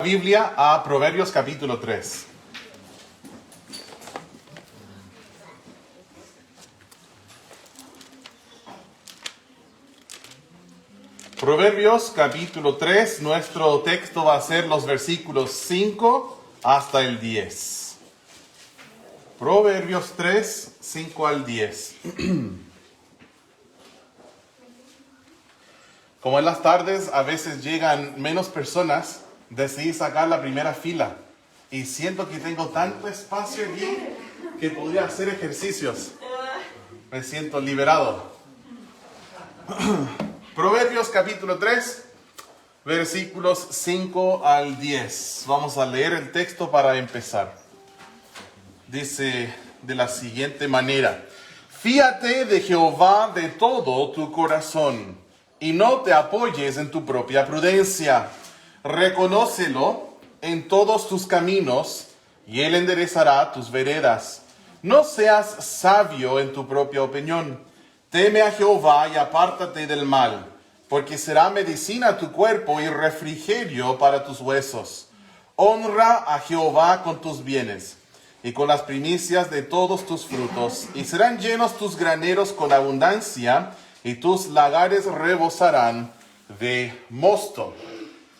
Biblia a Proverbios capítulo 3. Proverbios capítulo 3, nuestro texto va a ser los versículos 5 hasta el 10. Proverbios 3, 5 al 10. Como en las tardes a veces llegan menos personas, decidí sacar la primera fila. Y siento que tengo tanto espacio aquí que podría hacer ejercicios. Me siento liberado. Proverbios capítulo 3, versículos 5 al 10. Vamos a leer el texto para empezar. Dice de la siguiente manera: Fíate de Jehová de todo tu corazón, y no te apoyes en tu propia prudencia. Reconócelo en todos tus caminos, y él enderezará tus veredas. No seas sabio en tu propia opinión. Teme a Jehová y apártate del mal, porque será medicina a tu cuerpo y refrigerio para tus huesos. Honra a Jehová con tus bienes y con las primicias de todos tus frutos, y serán llenos tus graneros con abundancia, y tus lagares rebosarán de mosto.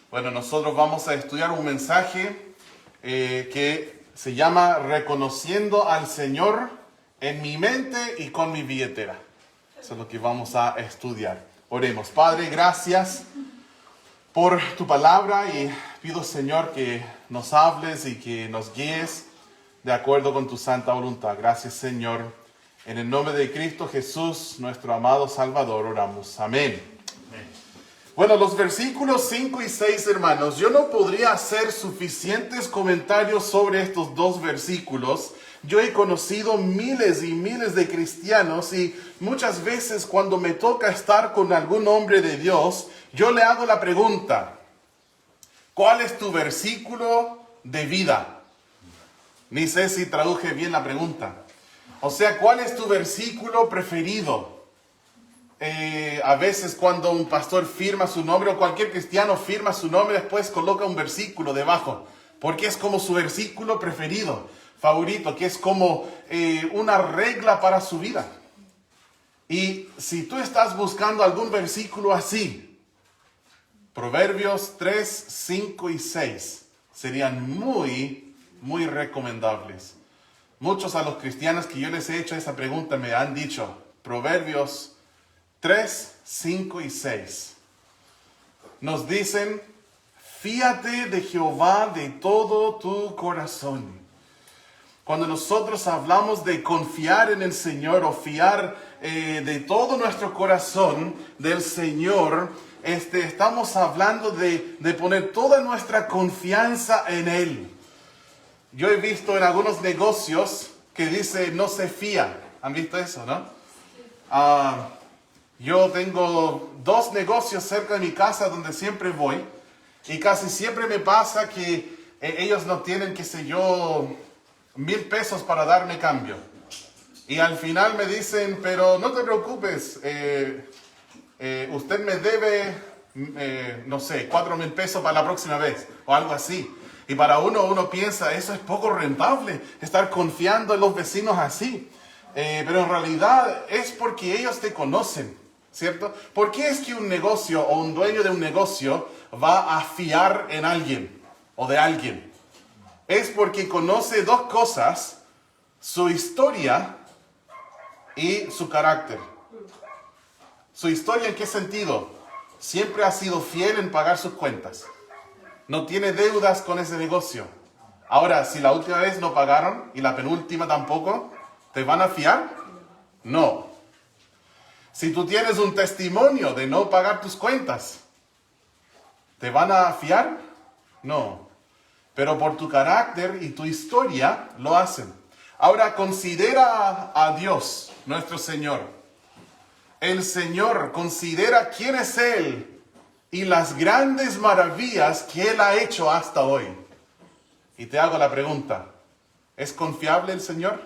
Bueno, nosotros vamos a estudiar un mensaje que se llama Reconociendo al Señor en mi mente y con mi billetera. Eso es lo que vamos a estudiar. Oremos. Padre, gracias por tu palabra y pido, Señor, que nos hables y que nos guíes de acuerdo con tu santa voluntad. Gracias, Señor. En el nombre de Cristo Jesús, nuestro amado Salvador, oramos. Amén. Bueno, los versículos 5 y 6, hermanos, yo no podría hacer suficientes comentarios sobre estos dos versículos. Yo he conocido miles y miles de cristianos y muchas veces cuando me toca estar con algún hombre de Dios, yo le hago la pregunta: ¿cuál es tu versículo de vida? Ni sé si traduje bien la pregunta. O sea, ¿cuál es tu versículo preferido? A veces cuando un pastor firma su nombre o cualquier cristiano firma su nombre, después coloca un versículo debajo, porque es como su versículo preferido, favorito, que es como una regla para su vida. Y si tú estás buscando algún versículo así, Proverbios 3, 5 y 6 serían muy recomendables. Muchos a los cristianos que yo les he hecho esa pregunta me han dicho Proverbios 3, 5 y 6. Nos dicen: fíate de Jehová de todo tu corazón. Cuando nosotros hablamos de confiar en el Señor o fiar de todo nuestro corazón del Señor, estamos hablando de poner toda nuestra confianza en Él. Yo he visto en algunos negocios que dice no se fía. ¿Han visto eso, no? Yo tengo 2 negocios cerca de mi casa donde siempre voy, y casi siempre me pasa que ellos no tienen, qué sé yo, 1,000 pesos para darme cambio. Y al final me dicen: pero no te preocupes, usted me debe, no sé, 4,000 pesos para la próxima vez, o algo así. Y para uno piensa, eso es poco rentable, estar confiando en los vecinos así. Pero en realidad es porque ellos te conocen, ¿cierto? ¿Por qué es que un negocio o un dueño de un negocio va a fiar en alguien o de alguien? Es porque conoce 2 cosas: su historia y su carácter. ¿Su historia en qué sentido? Siempre ha sido fiel en pagar sus cuentas. No tiene deudas con ese negocio. Ahora, si la última vez no pagaron y la penúltima tampoco, ¿te van a fiar? No. Si tú tienes un testimonio de no pagar tus cuentas, ¿te van a fiar? No. Pero por tu carácter y tu historia lo hacen. Ahora considera a Dios, nuestro Señor. El Señor considera quién es Él y las grandes maravillas que Él ha hecho hasta hoy. Y te hago la pregunta: ¿es confiable el Señor?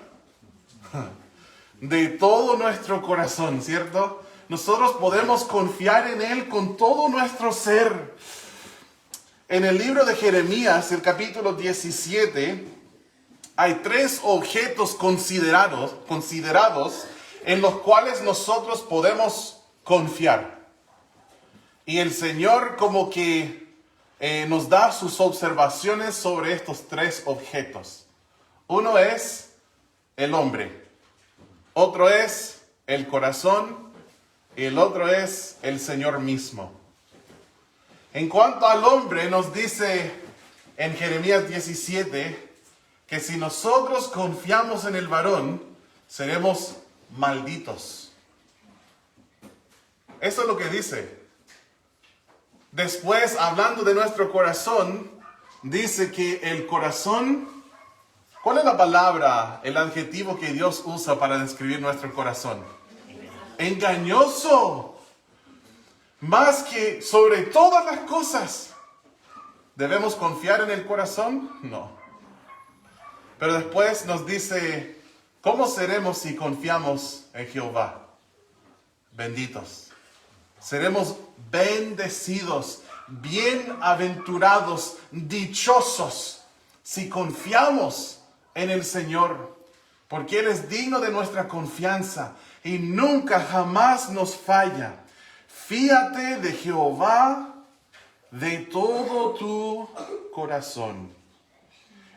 De todo nuestro corazón, ¿cierto? Nosotros podemos confiar en Él con todo nuestro ser. En el libro de Jeremías, el capítulo 17, hay 3 objetos considerados en los cuales nosotros podemos confiar. Y el Señor como que nos da sus observaciones sobre estos 3 objetos. Uno es el hombre, otro es el corazón y el otro es el Señor mismo. En cuanto al hombre, nos dice en Jeremías 17 que si nosotros confiamos en el varón, seremos malditos. Eso es lo que dice. Después, hablando de nuestro corazón, dice que el corazón, ¿cuál es la palabra, el adjetivo que Dios usa para describir nuestro corazón? Engañoso. Más que sobre todas las cosas. ¿Debemos confiar en el corazón? No. Pero después nos dice, ¿cómo seremos si confiamos en Jehová? Benditos. Seremos bendecidos, bienaventurados, dichosos, si confiamos en el Señor, porque Él es digno de nuestra confianza y nunca jamás nos falla. Fíate de Jehová de todo tu corazón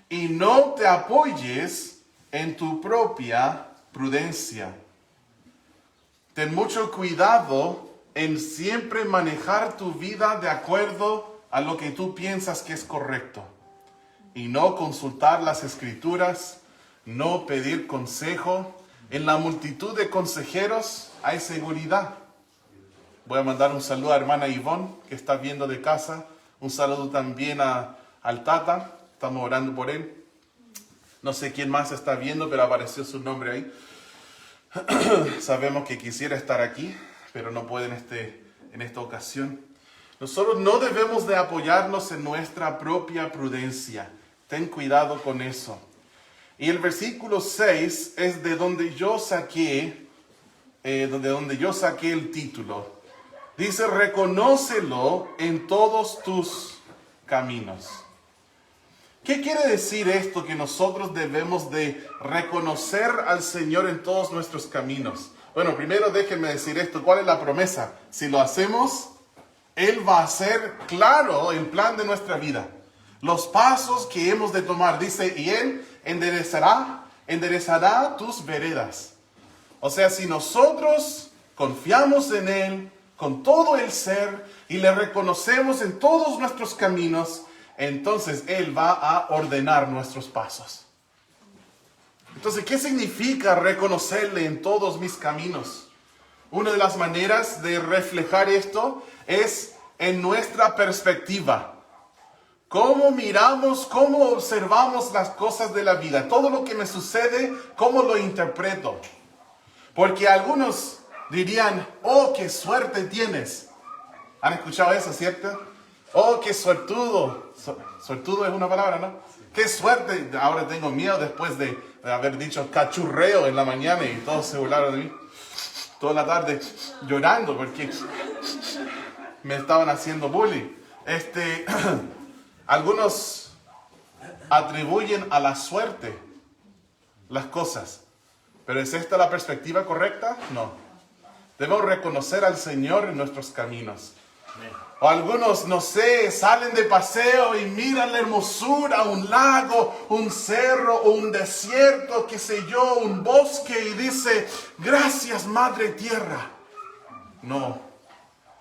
y no te apoyes en tu propia prudencia. Ten mucho cuidado en siempre manejar tu vida de acuerdo a lo que tú piensas que es correcto. Y no consultar las escrituras, no pedir consejo. En la multitud de consejeros hay seguridad. Voy a mandar un saludo a hermana Ivonne, que está viendo de casa. Un saludo también al Tata, estamos orando por él. No sé quién más está viendo, pero apareció su nombre ahí. Sabemos que quisiera estar aquí, pero no puede en esta ocasión. Nosotros no debemos de apoyarnos en nuestra propia prudencia. Ten cuidado con eso. Y el versículo 6 es de donde yo saqué el título. Dice, reconócelo en todos tus caminos. ¿Qué quiere decir esto que nosotros debemos de reconocer al Señor en todos nuestros caminos? Bueno, primero déjenme decir esto. ¿Cuál es la promesa? Si lo hacemos, Él va a hacer claro el plan de nuestra vida. Los pasos que hemos de tomar. Dice, y Él enderezará tus veredas. O sea, si nosotros confiamos en Él con todo el ser y le reconocemos en todos nuestros caminos, entonces Él va a ordenar nuestros pasos. Entonces, ¿qué significa reconocerle en todos mis caminos? Una de las maneras de reflejar esto es en nuestra perspectiva. ¿Cómo miramos, cómo observamos las cosas de la vida? Todo lo que me sucede, ¿cómo lo interpreto? Porque algunos dirían, oh, qué suerte tienes. ¿Han escuchado eso, cierto? Oh, qué suertudo. Suertudo es una palabra, ¿no? Qué suerte. Ahora tengo miedo después de haber dicho cachurreo en la mañana y todos se burlaron de mí. Toda la tarde llorando porque me estaban haciendo bullying. Algunos atribuyen a la suerte las cosas. ¿Pero es esta la perspectiva correcta? No. Debemos reconocer al Señor en nuestros caminos. O algunos, no sé, salen de paseo y miran la hermosura, un lago, un cerro o un desierto, qué sé yo, un bosque y dice, gracias Madre Tierra. No,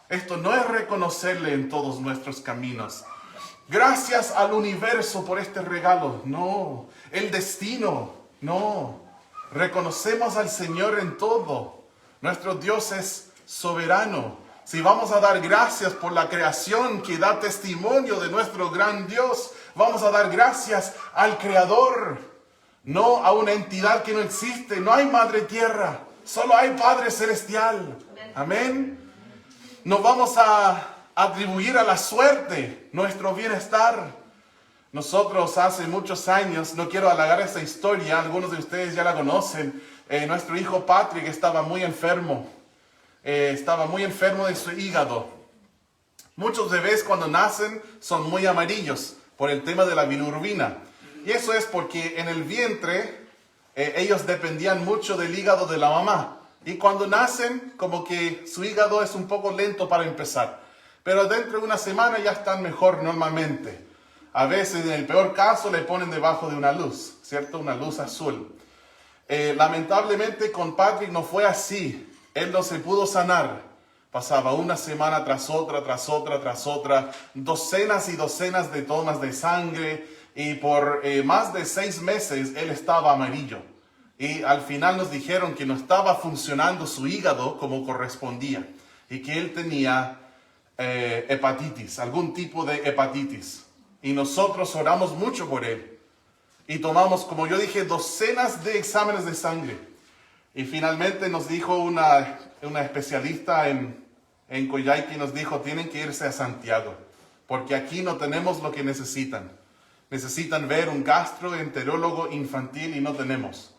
esto no es reconocerle en todos nuestros caminos. Gracias al universo por este regalo. No, el destino, no. Reconocemos al Señor en todo. Nuestro Dios es soberano. Si vamos a dar gracias por la creación que da testimonio de nuestro gran Dios, vamos a dar gracias al Creador, no a una entidad que no existe. No hay Madre Tierra, solo hay Padre Celestial. Amén. No vamos a atribuir a la suerte nuestro bienestar. Nosotros hace muchos años, no quiero alargar esta historia, algunos de ustedes ya la conocen, nuestro hijo Patrick estaba muy enfermo de su hígado. Muchos bebés cuando nacen son muy amarillos por el tema de la bilirrubina. Y eso es porque en el vientre ellos dependían mucho del hígado de la mamá. Y cuando nacen, como que su hígado es un poco lento para empezar. Pero dentro de una semana ya están mejor normalmente. A veces, en el peor caso, le ponen debajo de una luz, ¿cierto? Una luz azul. Lamentablemente con Patrick no fue así. Él no se pudo sanar. Pasaba una semana tras otra, docenas y docenas de tomas de sangre. Y por más de 6 meses él estaba amarillo. Y al final nos dijeron que no estaba funcionando su hígado como correspondía. Y que él tenía hepatitis, algún tipo de hepatitis. Y nosotros oramos mucho por él. Y tomamos, como yo dije, docenas de exámenes de sangre. Y finalmente nos dijo una especialista en Coyhaique, nos dijo, tienen que irse a Santiago. Porque aquí no tenemos lo que necesitan. Necesitan ver un gastroenterólogo infantil y no tenemos.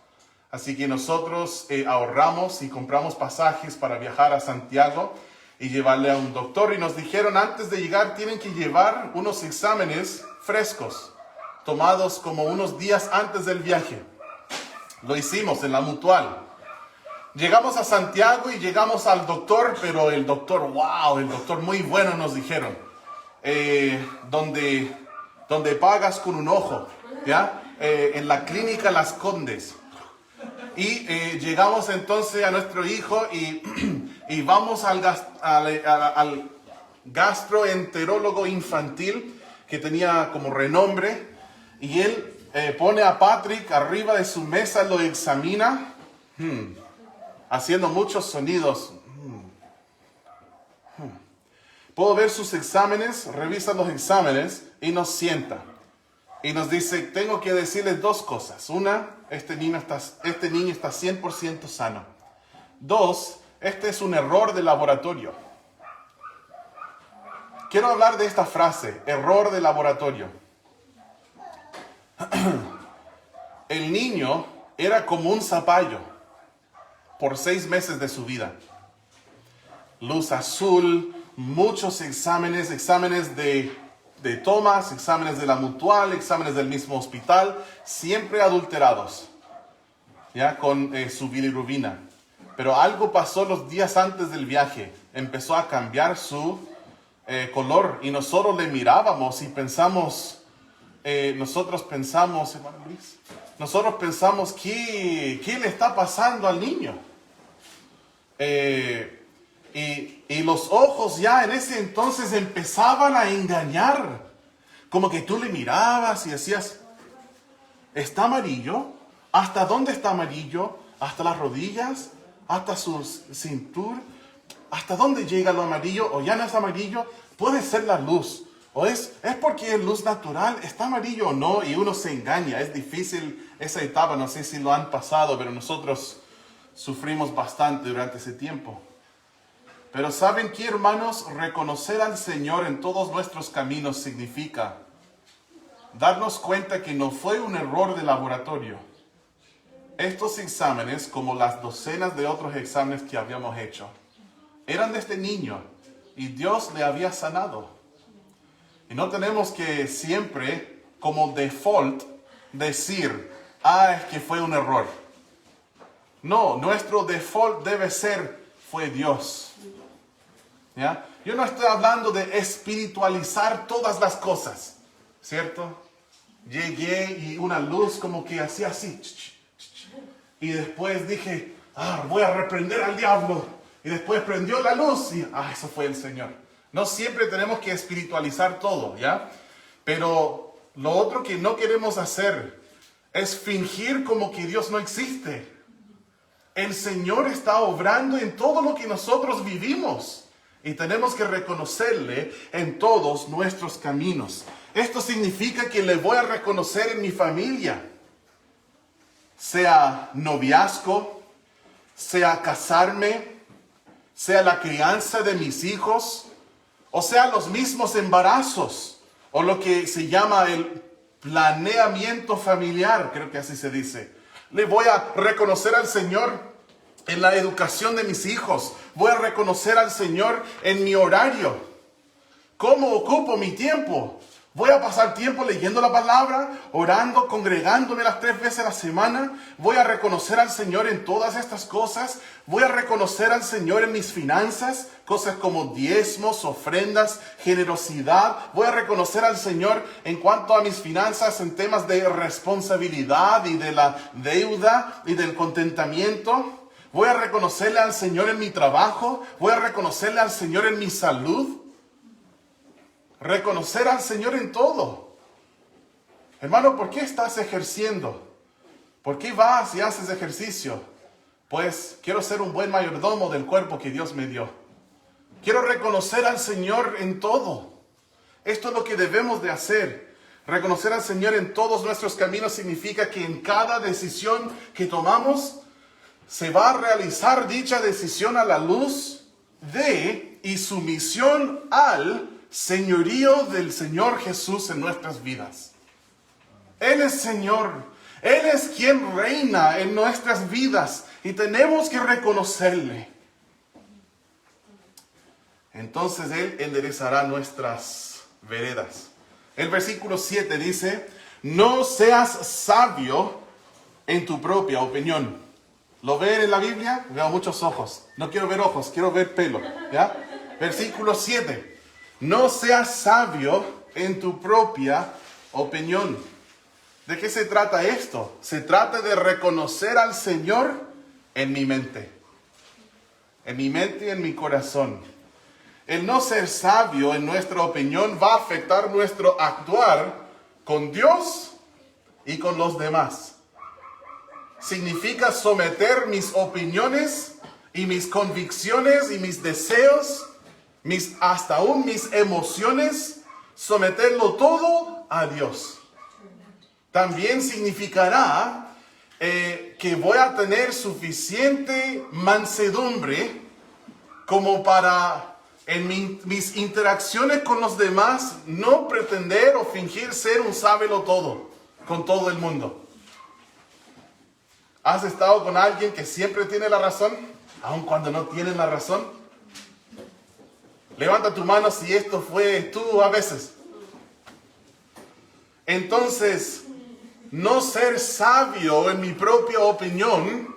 Así que nosotros ahorramos y compramos pasajes para viajar a Santiago y llevarle a un doctor. Y nos dijeron, antes de llegar tienen que llevar unos exámenes frescos, tomados como unos días antes del viaje. Lo hicimos en la Mutual. Llegamos a Santiago y llegamos al doctor, pero el doctor, wow, el doctor muy bueno nos dijeron. Donde pagas con un ojo, ¿ya? En la clínica Las Condes. Y llegamos entonces a nuestro hijo y vamos al gastroenterólogo infantil que tenía como renombre. Y él pone a Patrick arriba de su mesa, lo examina, haciendo muchos sonidos. Puedo ver sus exámenes, revisa los exámenes y nos sienta. Y nos dice, tengo que decirles 2 cosas. Una, este niño está 100% sano. 2, este es un error de laboratorio. Quiero hablar de esta frase, error de laboratorio. El niño era como un zapallo por 6 meses de su vida. Luz azul, muchos exámenes de tomas, exámenes de la Mutual, exámenes del mismo hospital, siempre adulterados, ya con su bilirrubina. Pero algo pasó los días antes del viaje, empezó a cambiar su color y nosotros le mirábamos y pensamos, nosotros pensamos, ¿qué le está pasando al niño? Y los ojos ya en ese entonces empezaban a engañar. Como que tú le mirabas y decías, ¿está amarillo? ¿Hasta dónde está amarillo? ¿Hasta las rodillas? ¿Hasta su cintura? ¿Hasta dónde llega lo amarillo? ¿O ya no es amarillo? Puede ser la luz. ¿O es porque es luz natural? ¿Está amarillo o no? Y uno se engaña. Es difícil esa etapa. No sé si lo han pasado, pero nosotros sufrimos bastante durante ese tiempo. Pero ¿saben qué, hermanos? Reconocer al Señor en todos nuestros caminos significa darnos cuenta que no fue un error de laboratorio. Estos exámenes, como las docenas de otros exámenes que habíamos hecho, eran de este niño y Dios le había sanado. Y no tenemos que siempre, como default, decir, es que fue un error. No, nuestro default debe ser, fue Dios. ¿Ya? Yo no estoy hablando de espiritualizar todas las cosas, ¿cierto? Llegué y una luz como que hacía así. Y después dije, voy a reprender al diablo. Y después prendió la luz y, eso fue el Señor. No siempre tenemos que espiritualizar todo, ¿ya? Pero lo otro que no queremos hacer es fingir como que Dios no existe. El Señor está obrando en todo lo que nosotros vivimos. Y tenemos que reconocerle en todos nuestros caminos. Esto significa que le voy a reconocer en mi familia. Sea noviazgo, sea casarme, sea la crianza de mis hijos, o sea los mismos embarazos, o lo que se llama el planeamiento familiar, creo que así se dice. Le voy a reconocer al Señor en la educación de mis hijos. Voy a reconocer al Señor en mi horario. ¿Cómo ocupo mi tiempo? Voy a pasar tiempo leyendo la palabra, orando, congregándome las 3 veces a la semana. Voy a reconocer al Señor en todas estas cosas. Voy a reconocer al Señor en mis finanzas, cosas como diezmos, ofrendas, generosidad. Voy a reconocer al Señor en cuanto a mis finanzas en temas de responsabilidad y de la deuda y del contentamiento. Voy a reconocerle al Señor en mi trabajo. Voy a reconocerle al Señor en mi salud. Reconocer al Señor en todo. Hermano, ¿por qué estás ejerciendo? ¿Por qué vas y haces ejercicio? Pues quiero ser un buen mayordomo del cuerpo que Dios me dio. Quiero reconocer al Señor en todo. Esto es lo que debemos de hacer. Reconocer al Señor en todos nuestros caminos significa que en cada decisión que tomamos se va a realizar dicha decisión a la luz de y sumisión al señorío del Señor Jesús en nuestras vidas. Él es Señor. Él es quien reina en nuestras vidas y tenemos que reconocerle. Entonces Él enderezará nuestras veredas. El versículo 7 dice, no seas sabio en tu propia opinión. ¿Lo ven en la Biblia? Veo muchos ojos. No quiero ver ojos, quiero ver pelo. ¿Ya? Versículo 7. No seas sabio en tu propia opinión. ¿De qué se trata esto? Se trata de reconocer al Señor en mi mente. En mi mente y en mi corazón. El no ser sabio en nuestra opinión va a afectar nuestro actuar con Dios y con los demás. Significa someter mis opiniones y mis convicciones y mis deseos, hasta aún mis emociones, someterlo todo a Dios. También significará que voy a tener suficiente mansedumbre como para en mis interacciones con los demás no pretender o fingir ser un sábelo-todo con todo el mundo. ¿Has estado con alguien que siempre tiene la razón, aun cuando no tiene la razón? Levanta tu mano si esto fue tú a veces. Entonces, no ser sabio en mi propia opinión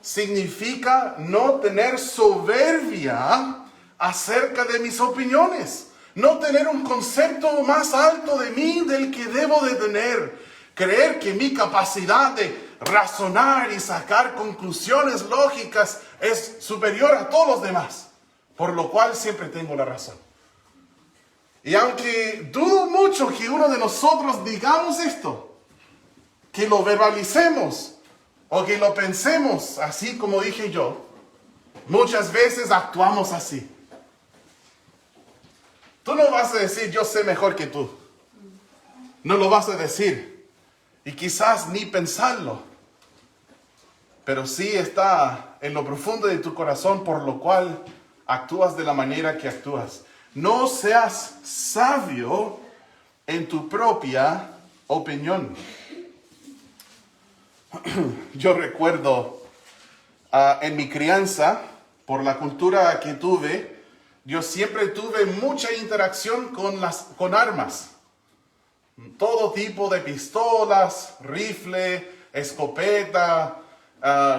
significa no tener soberbia acerca de mis opiniones. No tener un concepto más alto de mí del que debo de tener. Creer que mi capacidad de razonar y sacar conclusiones lógicas es superior a todos los demás. Por lo cual siempre tengo la razón. Y aunque dudo mucho que uno de nosotros digamos esto, que lo verbalicemos o que lo pensemos así como dije yo, muchas veces actuamos así. Tú no vas a decir yo sé mejor que tú. No lo vas a decir. Y quizás ni pensarlo. Pero sí está en lo profundo de tu corazón por lo cual actúas de la manera que actúas. No seas sabio en tu propia opinión. Yo recuerdo en mi crianza, por la cultura que tuve, yo siempre tuve mucha interacción con armas. Todo tipo de pistolas, rifle, escopeta,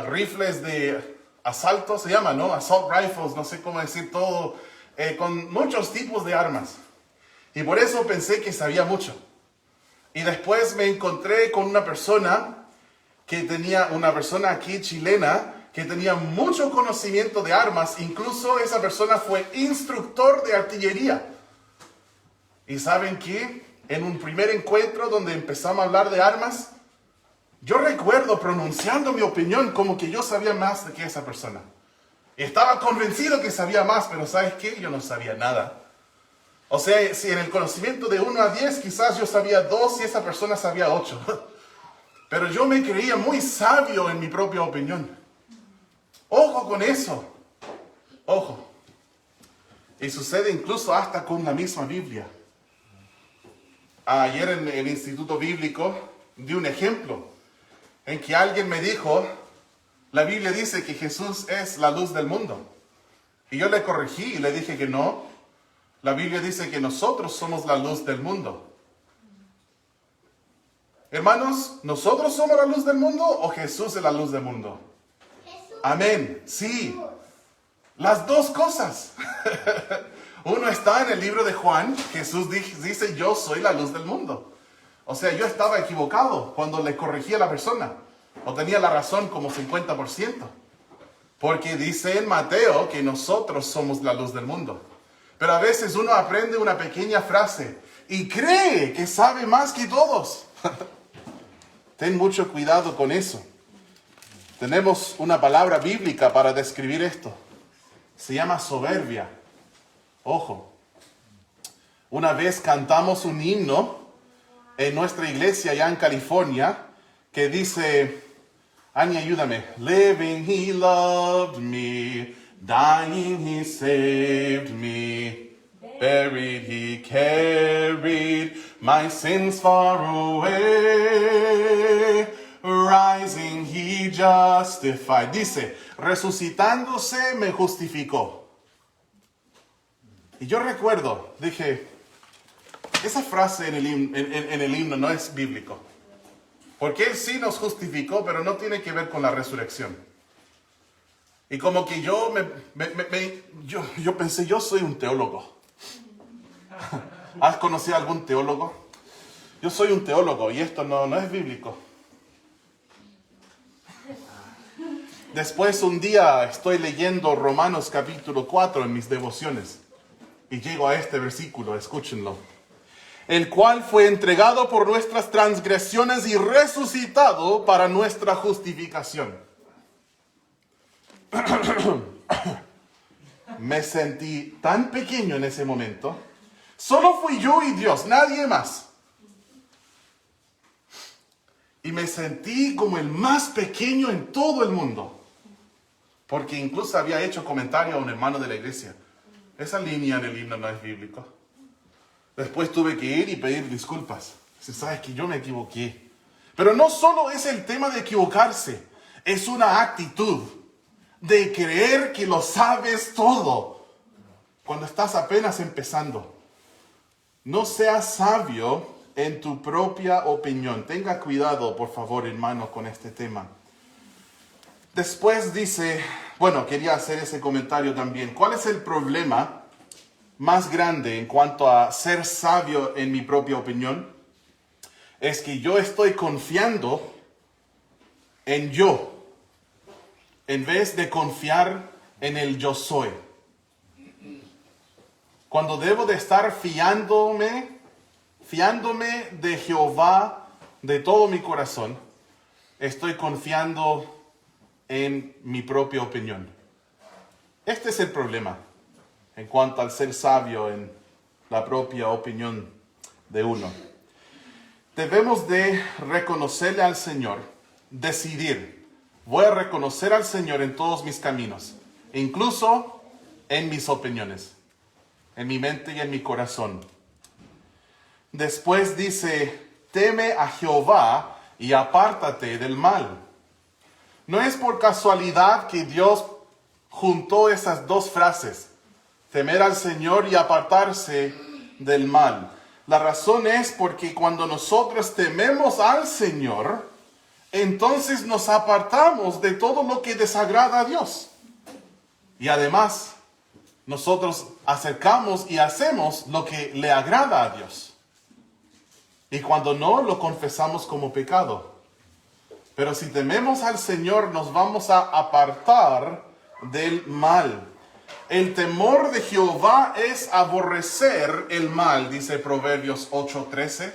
rifles de asalto se llama, ¿no? Assault rifles, no sé cómo decir todo, con muchos tipos de armas. Y por eso pensé que sabía mucho. Y después me encontré con una persona aquí chilena, que tenía mucho conocimiento de armas. Incluso esa persona fue instructor de artillería. ¿Y saben qué? En un primer encuentro donde empezamos a hablar de armas, yo recuerdo pronunciando mi opinión como que yo sabía más que esa persona. Y estaba convencido que sabía más, pero ¿sabes qué? Yo no sabía nada. O sea, si en el conocimiento de 1 a 10, quizás yo sabía 2 y esa persona sabía 8. Pero yo me creía muy sabio en mi propia opinión. Ojo con eso. Ojo. Y sucede incluso hasta con la misma Biblia. Ayer en el Instituto Bíblico di un ejemplo en que alguien me dijo, la Biblia dice que Jesús es la luz del mundo. Y yo le corregí y le dije que no. La Biblia dice que nosotros somos la luz del mundo. Hermanos, ¿nosotros somos la luz del mundo o Jesús es la luz del mundo? Jesús. Amén. Sí, las dos cosas. Uno está en el libro de Juan. Jesús dice, yo soy la luz del mundo. O sea, yo estaba equivocado cuando le corregí a la persona. O tenía la razón como 50%. Porque dice en Mateo que nosotros somos la luz del mundo. Pero a veces uno aprende una pequeña frase y cree que sabe más que todos. Ten mucho cuidado con eso. Tenemos una palabra bíblica para describir esto. Se llama soberbia. Ojo. Una vez cantamos un himno en nuestra iglesia allá en California que dice, Ani, ayúdame. Living he loved me, dying he saved me, buried he carried my sins far away, rising he justified. Dice, resucitándose me justificó. Y yo recuerdo, dije, esa frase en el himno no es bíblico. Porque Él sí nos justificó, pero no tiene que ver con la resurrección. Y como que yo pensé, yo soy un teólogo. ¿Has conocido a algún teólogo? Yo soy un teólogo y esto no es bíblico. Después un día estoy leyendo Romanos capítulo 4 en mis devociones. Y llego a este versículo, escúchenlo. El cual fue entregado por nuestras transgresiones y resucitado para nuestra justificación. Me sentí tan pequeño en ese momento. Solo fui yo y Dios, nadie más. Y me sentí como el más pequeño en todo el mundo. Porque incluso había hecho comentario a un hermano de la iglesia. Esa línea en el himno no es bíblico. Después tuve que ir y pedir disculpas. Sabes que yo me equivoqué. Pero no solo es el tema de equivocarse. Es una actitud de creer que lo sabes todo. Cuando estás apenas empezando. No seas sabio en tu propia opinión. Tenga cuidado, por favor, hermano, con este tema. Después dice, bueno, quería hacer ese comentario también. ¿Cuál es el problema más grande en cuanto a ser sabio en mi propia opinión? Es que yo estoy confiando en yo, en vez de confiar en el yo soy. Cuando debo de estar fiándome de Jehová de todo mi corazón, estoy confiando en mi propia opinión. Este es el problema en cuanto al ser sabio en la propia opinión de uno. Debemos de reconocerle al Señor, decidir, voy a reconocer al Señor en todos mis caminos, incluso en mis opiniones, en mi mente y en mi corazón. Después dice, teme a Jehová y apártate del mal. No es por casualidad que Dios juntó esas dos frases, temer al Señor y apartarse del mal. La razón es porque cuando nosotros tememos al Señor, entonces nos apartamos de todo lo que desagrada a Dios. Y además, nosotros acercamos y hacemos lo que le agrada a Dios. Y cuando no, lo confesamos como pecado. Pero si tememos al Señor, nos vamos a apartar del mal. El temor de Jehová es aborrecer el mal, dice Proverbios 8:13.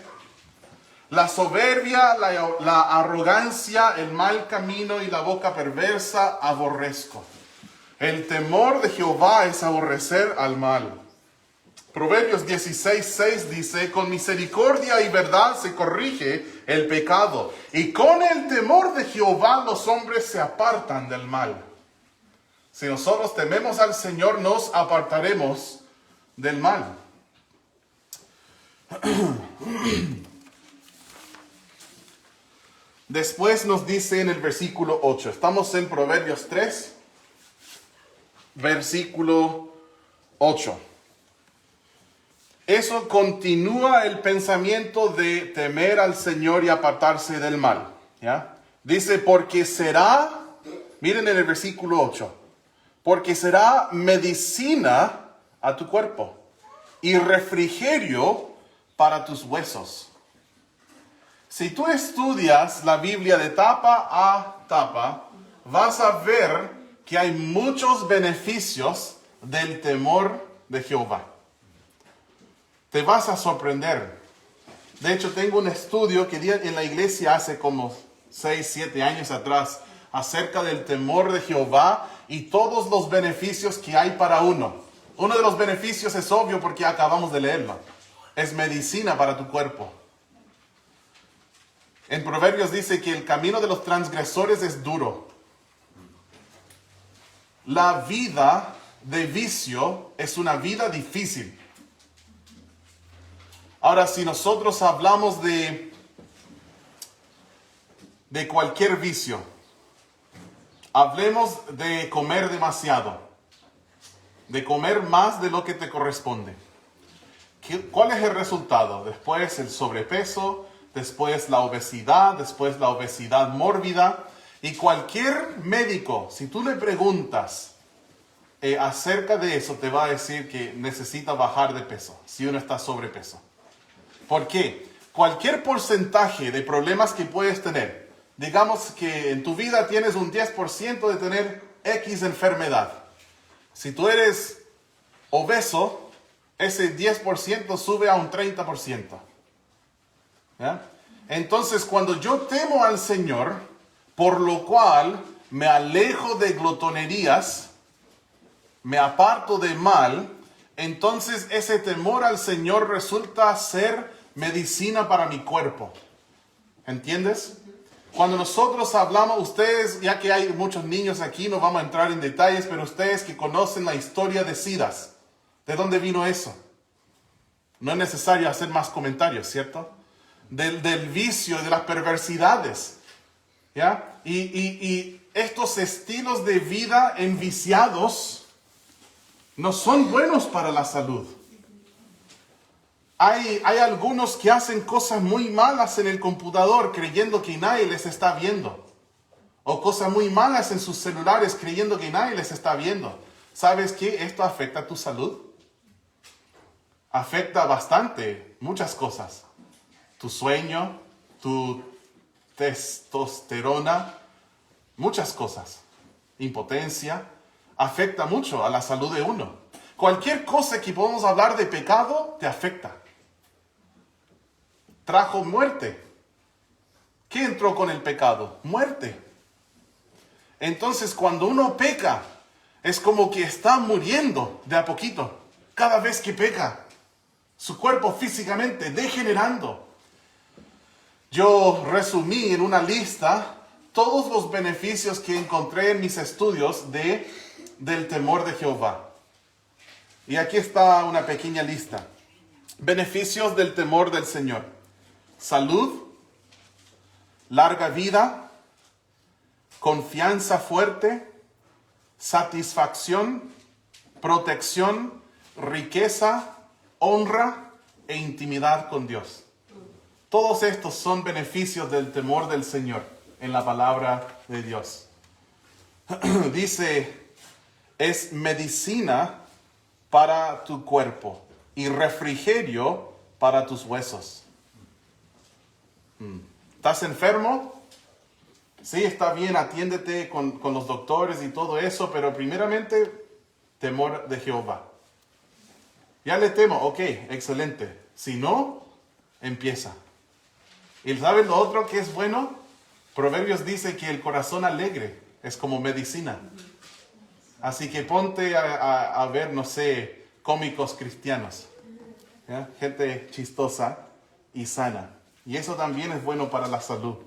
La soberbia, la arrogancia, el mal camino y la boca perversa aborrezco. El temor de Jehová es aborrecer al mal. Proverbios 16:6 dice, con misericordia y verdad se corrige el pecado, y con el temor de Jehová los hombres se apartan del mal. Si nosotros tememos al Señor, nos apartaremos del mal. Después nos dice en el versículo 8, estamos en Proverbios 3, versículo 8. Eso continúa el pensamiento de temer al Señor y apartarse del mal. ¿Ya? Dice, porque será, miren en el versículo 8, porque será medicina a tu cuerpo y refrigerio para tus huesos. Si tú estudias la Biblia de tapa a tapa, vas a ver que hay muchos beneficios del temor de Jehová. Te vas a sorprender. De hecho, tengo un estudio que di en la iglesia hace como 6, 7 años atrás acerca del temor de Jehová y todos los beneficios que hay para uno. Uno de los beneficios es obvio porque acabamos de leerlo. Es medicina para tu cuerpo. En Proverbios dice que el camino de los transgresores es duro. La vida de vicio es una vida difícil. Ahora, si nosotros hablamos de cualquier vicio, hablemos de comer demasiado, de comer más de lo que te corresponde. ¿Cuál es el resultado? Después el sobrepeso, después la obesidad mórbida. Y cualquier médico, si tú le preguntas acerca de eso, te va a decir que necesita bajar de peso, si uno está sobrepeso. ¿Por qué? Cualquier porcentaje de problemas que puedes tener, digamos que en tu vida tienes un 10% de tener X enfermedad. Si tú eres obeso, ese 10% sube a un 30%. ¿Ya? Entonces, cuando yo temo al Señor, por lo cual me alejo de glotonerías, me aparto de mal, entonces ese temor al Señor resulta ser medicina para mi cuerpo. ¿Entiendes? Cuando nosotros hablamos, ustedes, ya que hay muchos niños aquí, no vamos a entrar en detalles, pero ustedes que conocen la historia de Sidas, ¿de dónde vino eso? No es necesario hacer más comentarios, ¿cierto? Del vicio, de las perversidades. ¿Ya? Y estos estilos de vida enviciados no son buenos para la salud. Hay algunos que hacen cosas muy malas en el computador creyendo que nadie les está viendo. O cosas muy malas en sus celulares creyendo que nadie les está viendo. ¿Sabes qué? Esto afecta a tu salud. Afecta bastante muchas cosas. Tu sueño, tu testosterona, muchas cosas. Impotencia. Afecta mucho a la salud de uno. Cualquier cosa que podamos hablar de pecado te afecta. Trajo muerte. ¿Qué entró con el pecado? Muerte. Entonces, cuando uno peca, es como que está muriendo de a poquito. Cada vez que peca, su cuerpo físicamente degenerando. Yo resumí en una lista todos los beneficios que encontré en mis estudios del temor de Jehová. Y aquí está una pequeña lista. Beneficios del temor del Señor. Salud, larga vida, confianza fuerte, satisfacción, protección, riqueza, honra e intimidad con Dios. Todos estos son beneficios del temor del Señor en la palabra de Dios. Dice, es medicina para tu cuerpo y refrigerio para tus huesos. ¿Estás enfermo? Sí, está bien, atiéndete con los doctores y todo eso, pero primeramente, temor de Jehová. Ya le temo, ok, excelente. Si no, empieza. ¿Y sabes lo otro que es bueno? Proverbios dice que el corazón alegre es como medicina. Así que ponte a ver, no sé, cómicos cristianos. ¿Ya? Gente chistosa y sana. Y eso también es bueno para la salud.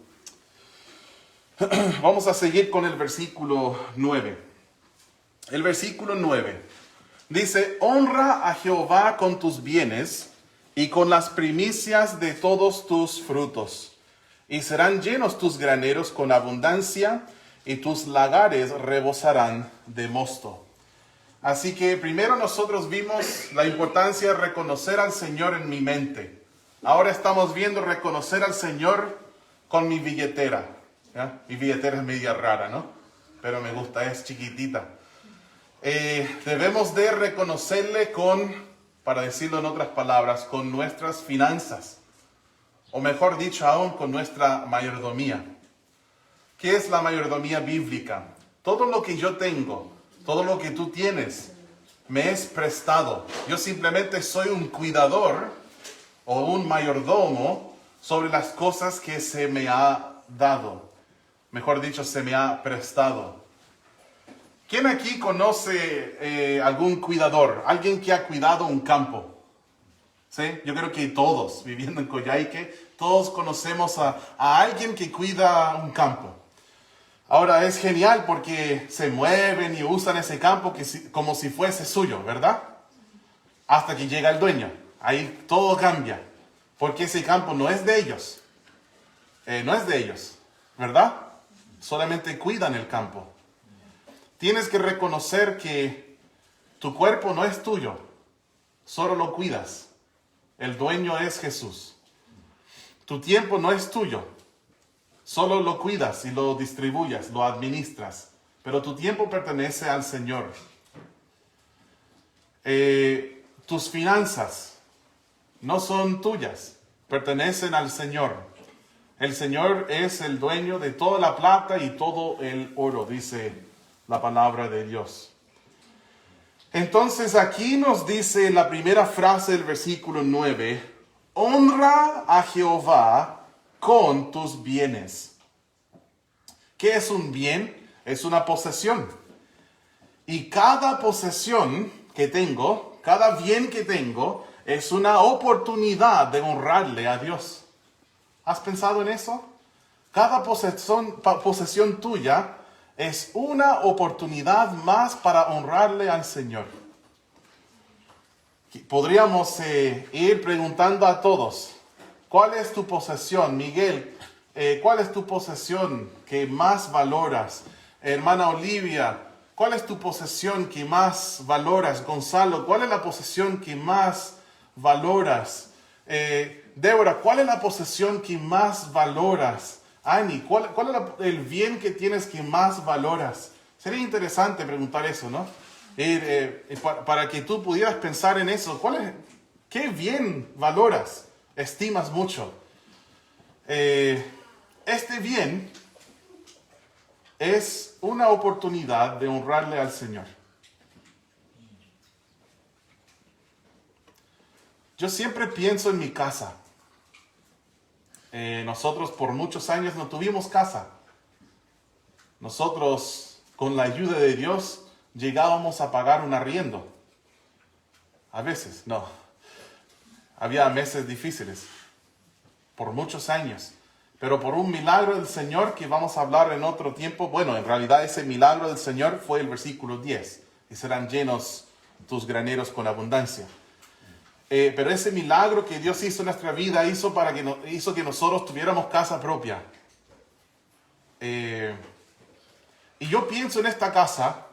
Vamos a seguir con el versículo 9. El versículo 9 dice, honra a Jehová con tus bienes y con las primicias de todos tus frutos. Y serán llenos tus graneros con abundancia y tus lagares rebosarán de mosto. Así que primero nosotros vimos la importancia de reconocer al Señor en mi mente. Ahora estamos viendo reconocer al Señor con mi billetera. ¿Ya? Mi billetera es media rara, ¿no? Pero me gusta, es chiquitita. Debemos de reconocerle con, para decirlo en otras palabras, con nuestras finanzas. O mejor dicho aún, con nuestra mayordomía. ¿Qué es la mayordomía bíblica? Todo lo que yo tengo, todo lo que tú tienes, me es prestado. Yo simplemente soy un cuidador o un mayordomo sobre las cosas que se me ha dado. Mejor dicho, se me ha prestado. ¿Quién aquí conoce algún cuidador? Alguien que ha cuidado un campo. ¿Sí? Yo creo que todos, viviendo en Coyhaique, todos conocemos a alguien que cuida un campo. Ahora es genial porque se mueven y usan ese campo como si fuese suyo, ¿verdad? Hasta que llega el dueño. Ahí todo cambia. Porque ese campo no es de ellos. No es de ellos, ¿verdad? Solamente cuidan el campo. Tienes que reconocer que tu cuerpo no es tuyo. Solo lo cuidas. El dueño es Jesús. Tu tiempo no es tuyo. Solo lo cuidas y lo distribuyes, lo administras. Pero tu tiempo pertenece al Señor. Tus finanzas no son tuyas, pertenecen al Señor. El Señor es el dueño de toda la plata y todo el oro, dice la palabra de Dios. Entonces aquí nos dice la primera frase del versículo 9, honra a Jehová con tus bienes. ¿Qué es un bien? Es una posesión. Y cada posesión que tengo, cada bien que tengo, es una oportunidad de honrarle a Dios. ¿Has pensado en eso? Cada posesión tuya es una oportunidad más para honrarle al Señor. Podríamos ir preguntando a todos, ¿cuál es tu posesión? Miguel, ¿cuál es tu posesión que más valoras? Hermana Olivia, ¿cuál es tu posesión que más valoras? Gonzalo, ¿cuál es la posesión que más valoras? Débora, ¿cuál es la posesión que más valoras? Ani, ¿cuál es el bien que tienes que más valoras? Sería interesante preguntar eso, ¿no? Para que tú pudieras pensar en eso. ¿Qué bien valoras? Estimas mucho. Este bien es una oportunidad de honrarle al Señor. Yo siempre pienso en mi casa. Nosotros por muchos años no tuvimos casa. Nosotros, con la ayuda de Dios, llegábamos a pagar un arriendo. A veces, no. Había meses difíciles, por muchos años. Pero por un milagro del Señor, que vamos a hablar en otro tiempo, bueno, en realidad ese milagro del Señor fue el versículo 10. Y serán llenos tus graneros con abundancia. Pero ese milagro que Dios hizo en nuestra vida hizo que nosotros tuviéramos casa propia. Y yo pienso en esta casa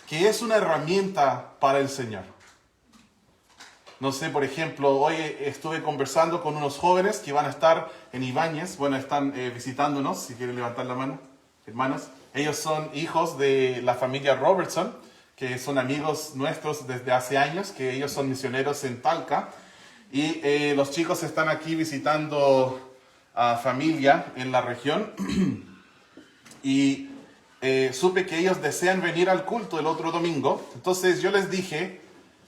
que es una herramienta para el Señor. No sé, por ejemplo, hoy estuve conversando con unos jóvenes que van a estar en Ibáñez. Bueno, están visitándonos, si quieren levantar la mano, hermanos. Ellos son hijos de la familia Robertson, que son amigos nuestros desde hace años, que ellos son misioneros en Talca. Y los chicos están aquí visitando a familia en la región. Y supe que ellos desean venir al culto el otro domingo. Entonces yo les dije,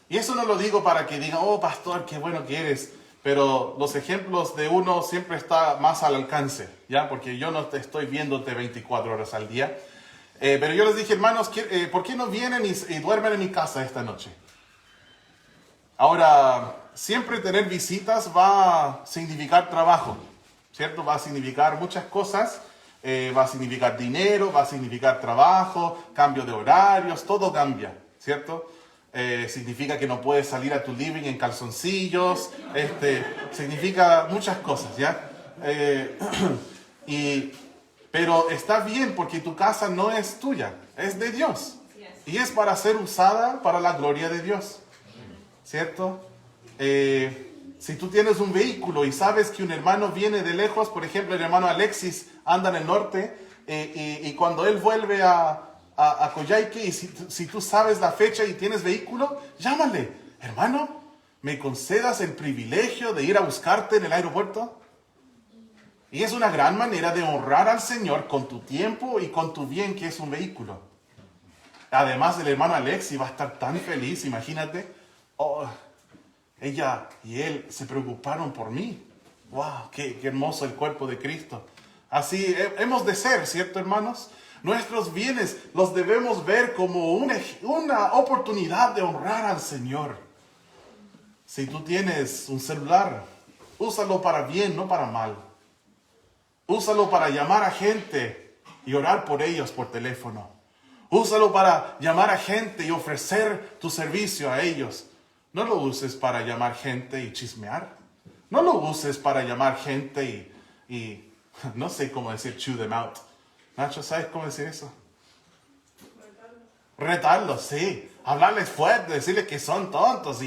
y eso no lo digo para que digan, oh pastor, qué bueno que eres, pero los ejemplos de uno siempre está más al alcance, ¿ya? Porque yo no te estoy viéndote 24 horas al día. Pero yo les dije, hermanos, ¿por qué no vienen y duermen en mi casa esta noche? Ahora, siempre tener visitas va a significar trabajo, ¿cierto? Va a significar muchas cosas. Va a significar dinero, va a significar trabajo, cambio de horarios, todo cambia, ¿cierto? Significa que no puedes salir a tu living en calzoncillos, significa muchas cosas, ¿ya? Pero está bien porque tu casa no es tuya, es de Dios. Y es para ser usada para la gloria de Dios. ¿Cierto? Si tú tienes un vehículo y sabes que un hermano viene de lejos, por ejemplo, el hermano Alexis anda en el norte, y cuando él vuelve a Coyhaique, y si tú sabes la fecha y tienes vehículo, llámale. Hermano, ¿me concedas el privilegio de ir a buscarte en el aeropuerto? Y es una gran manera de honrar al Señor con tu tiempo y con tu bien, que es un vehículo. Además, el hermano Alexis va a estar tan feliz, imagínate. Oh, ella y él se preocuparon por mí. ¡Wow! Qué hermoso el cuerpo de Cristo! Así hemos de ser, ¿cierto, hermanos? Nuestros bienes los debemos ver como una oportunidad de honrar al Señor. Si tú tienes un celular, úsalo para bien, no para mal. Úsalo para llamar a gente y orar por ellos por teléfono. Úsalo para llamar a gente y ofrecer tu servicio a ellos. No lo uses para llamar gente y chismear. No lo uses para llamar gente y no sé cómo decir chew them out. Nacho, ¿sabes cómo decir eso? Retarlos, sí. Hablarles fuerte, decirles que son tontos.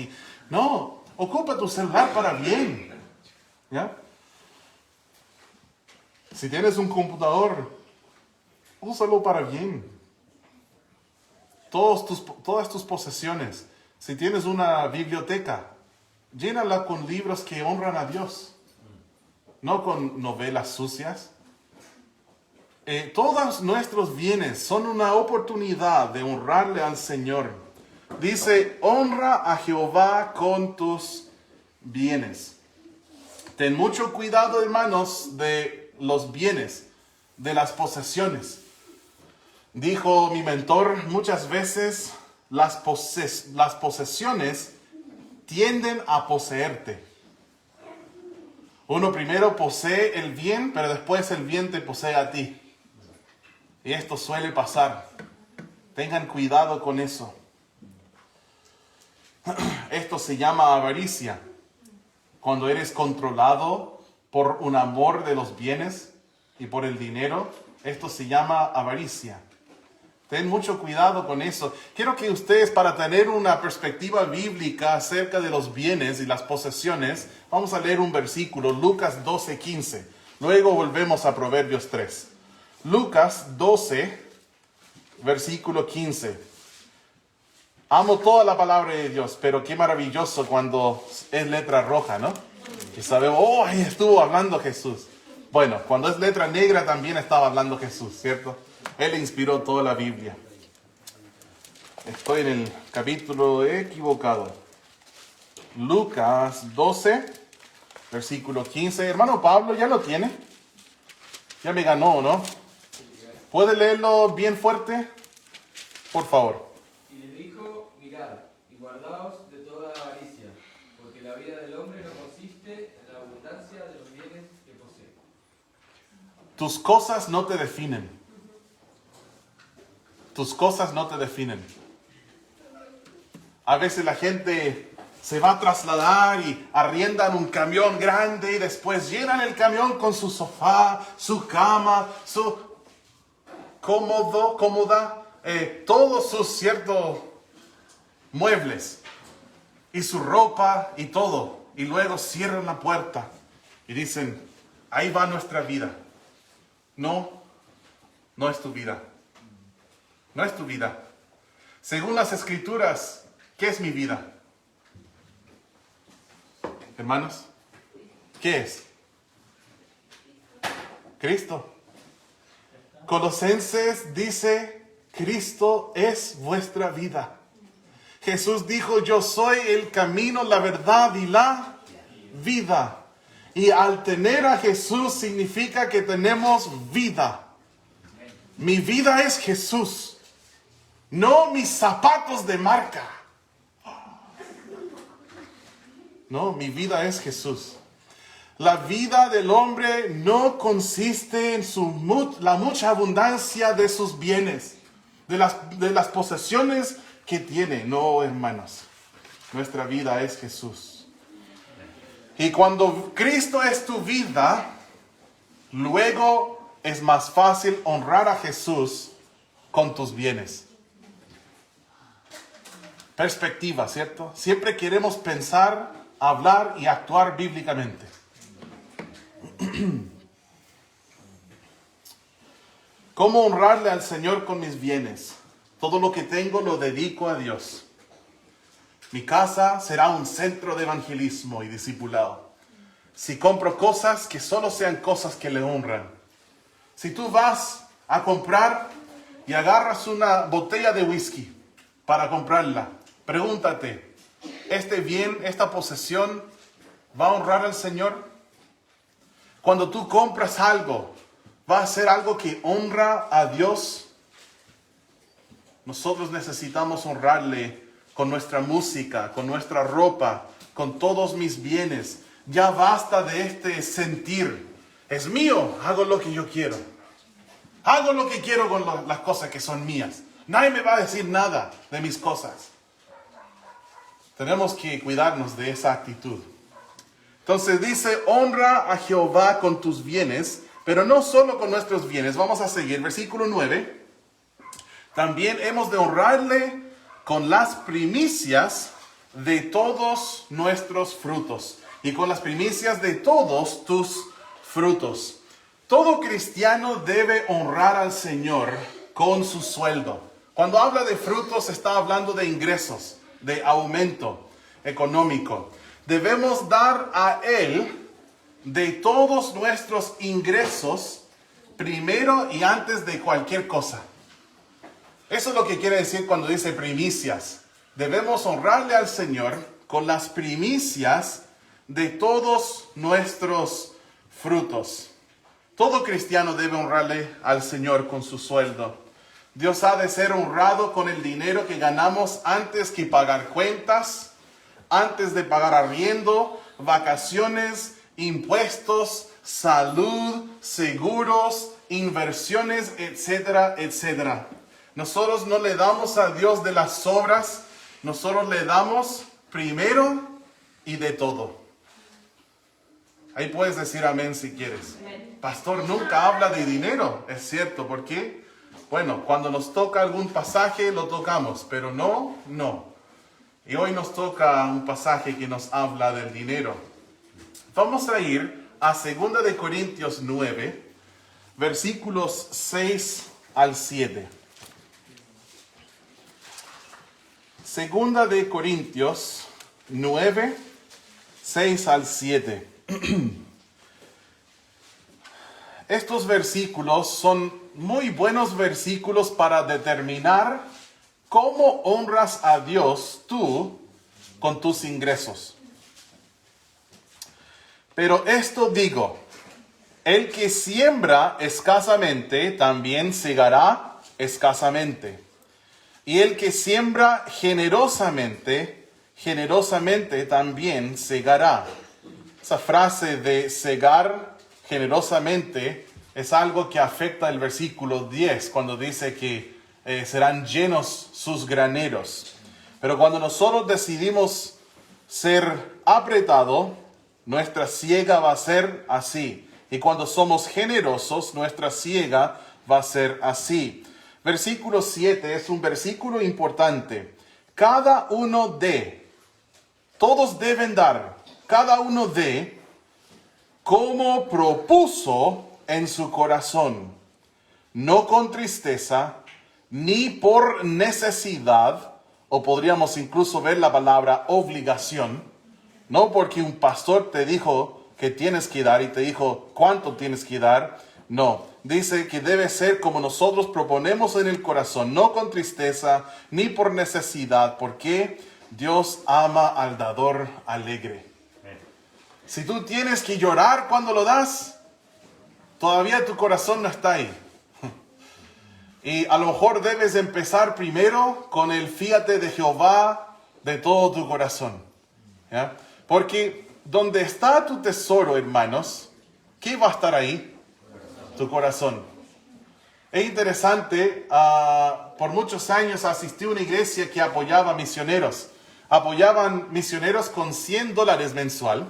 No, ocupa tu celular para bien. ¿Ya? Si tienes un computador, úsalo para bien. Todas tus posesiones. Si tienes una biblioteca, llénala con libros que honran a Dios. No con novelas sucias. Todos nuestros bienes son una oportunidad de honrarle al Señor. Dice, honra a Jehová con tus bienes. Ten mucho cuidado, hermanos, de los bienes, de las posesiones. Dijo mi mentor, muchas veces las posesiones tienden a poseerte. Uno primero posee el bien, pero después el bien te posee a ti. Y esto suele pasar. Tengan cuidado con eso. Esto se llama avaricia. Cuando eres controlado por un amor de los bienes y por el dinero, esto se llama avaricia. Ten mucho cuidado con eso. Quiero que ustedes, para tener una perspectiva bíblica acerca de los bienes y las posesiones, vamos a leer un versículo, Lucas 12:15. Luego volvemos a Proverbios 3. Lucas 12, versículo 15. Amo toda la palabra de Dios, pero qué maravilloso cuando es letra roja, ¿no? Y sabemos, oh, ahí estuvo hablando Jesús. Bueno, cuando es letra negra también estaba hablando Jesús, ¿cierto? Él inspiró toda la Biblia. Estoy en el capítulo equivocado. Lucas 12, versículo 15. Hermano Pablo, ¿ya lo tiene? Ya me ganó, ¿no? ¿Puede leerlo bien fuerte? Por favor. Y les dijo, mirad, y guardaos de toda avaricia, porque la vida del hombre no consiste en la abundancia de los bienes que posee. Tus cosas no te definen. Tus cosas no te definen. A veces la gente se va a trasladar y arriendan un camión grande y después llenan el camión con su sofá, su cama, su cómoda, todos sus ciertos muebles y su ropa y todo. Y luego cierran la puerta y dicen, ahí va nuestra vida. No, no es tu vida. No es tu vida. Según las Escrituras, ¿qué es mi vida? Hermanos, ¿qué es? Cristo. Colosenses dice, Cristo es vuestra vida. Jesús dijo, yo soy el camino, la verdad y la vida. Y al tener a Jesús significa que tenemos vida. Mi vida es Jesús, no mis zapatos de marca. No, mi vida es Jesús. La vida del hombre no consiste en la mucha abundancia de sus bienes, de las posesiones que tiene. No, hermanos. Nuestra vida es Jesús. Y cuando Cristo es tu vida, luego es más fácil honrar a Jesús con tus bienes. perspectiva, ¿cierto? Siempre queremos pensar, hablar y actuar bíblicamente. ¿Cómo honrarle al Señor con mis bienes? Todo lo que tengo lo dedico a Dios. Mi casa será un centro de evangelismo y discipulado. Si compro cosas, que solo sean cosas que le honran. Si tú vas a comprar y agarras una botella de whisky para comprarla, pregúntate, ¿este bien, esta posesión, va a honrar al Señor? Cuando tú compras algo, ¿va a ser algo que honra a Dios? Nosotros necesitamos honrarle con nuestra música, con nuestra ropa, con todos mis bienes. Ya basta de este sentir. Es mío, hago lo que yo quiero. Hago lo que quiero con las cosas que son mías. Nadie me va a decir nada de mis cosas. Tenemos que cuidarnos de esa actitud. Entonces dice, honra a Jehová con tus bienes, pero no solo con nuestros bienes. Vamos a seguir, versículo 9. También hemos de honrarle con las primicias de todos nuestros frutos y con las primicias de todos tus frutos. Todo cristiano debe honrar al Señor con su sueldo. Cuando habla de frutos, está hablando de ingresos, de aumento económico. Debemos dar a Él de todos nuestros ingresos primero y antes de cualquier cosa. Eso es lo que quiere decir cuando dice primicias. Debemos honrarle al Señor con las primicias de todos nuestros frutos. Todo cristiano debe honrarle al Señor con su sueldo. Dios ha de ser honrado con el dinero que ganamos antes que pagar cuentas, antes de pagar arriendo, vacaciones, impuestos, salud, seguros, inversiones, etcétera, etcétera. Nosotros no le damos a Dios de las sobras, nosotros le damos primero y de todo. Ahí puedes decir amén si quieres. Pastor, nunca habla de dinero. Es cierto, ¿por qué? Bueno, cuando nos toca algún pasaje lo tocamos, pero no. Y hoy nos toca un pasaje que nos habla del dinero. Vamos a ir a 2 de Corintios 9, versículos 6 al 7. 2 de Corintios 9, 6 al 7. Estos versículos son muy buenos versículos para determinar cómo honras a Dios tú con tus ingresos. Pero esto digo, el que siembra escasamente también segará escasamente. Y el que siembra generosamente, generosamente también segará. Esa frase de segar generosamente es algo que afecta el versículo 10, cuando dice que serán llenos sus graneros. Pero cuando nosotros decidimos ser apretado, nuestra siega va a ser así. Y cuando somos generosos, nuestra siega va a ser así. Versículo 7 es un versículo importante. Cada uno de, todos deben dar, cada uno de, como propuso en su corazón, no con tristeza, ni por necesidad, o podríamos incluso ver la palabra obligación, no porque un pastor te dijo que tienes que dar y te dijo cuánto tienes que dar, no. Dice que debe ser como nosotros proponemos en el corazón, no con tristeza, ni por necesidad, porque Dios ama al dador alegre. Si tú tienes que llorar cuando lo das, todavía tu corazón no está ahí. Y a lo mejor debes empezar primero con el fíate de Jehová de todo tu corazón. ¿Ya? Porque donde está tu tesoro, hermanos, ¿qué va a estar ahí? Tu corazón. Es interesante, por muchos años asistí a una iglesia que apoyaba misioneros. Apoyaban misioneros con $100 mensual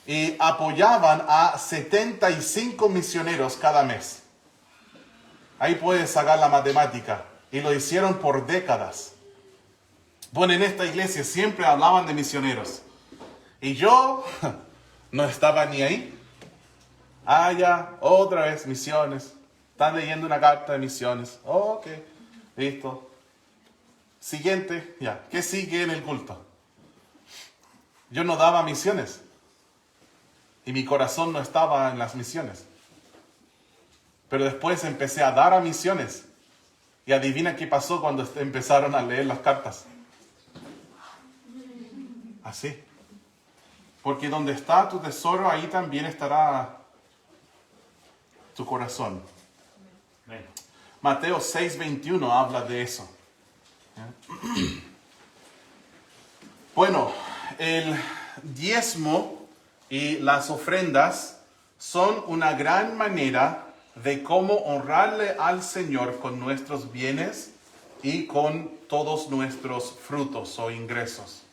y apoyaban a 75 misioneros cada mes. Ahí puedes sacar la matemática. Y lo hicieron por décadas. Bueno, en esta iglesia siempre hablaban de misioneros. Y yo no estaba ni ahí. Ah, ya, otra vez misiones. Están leyendo una carta de misiones. Ok, listo. Siguiente, ya. ¿Qué sigue en el culto? Yo no daba misiones. Y mi corazón no estaba en las misiones. Pero después empecé a dar a misiones. Y adivina qué pasó cuando empezaron a leer las cartas. Así. Porque donde está tu tesoro, ahí también estará tu corazón. Amén. Mateo 6:21 habla de eso. Bueno, el diezmo y las ofrendas son una gran manera de cómo honrarle al Señor con nuestros bienes y con todos nuestros frutos o ingresos.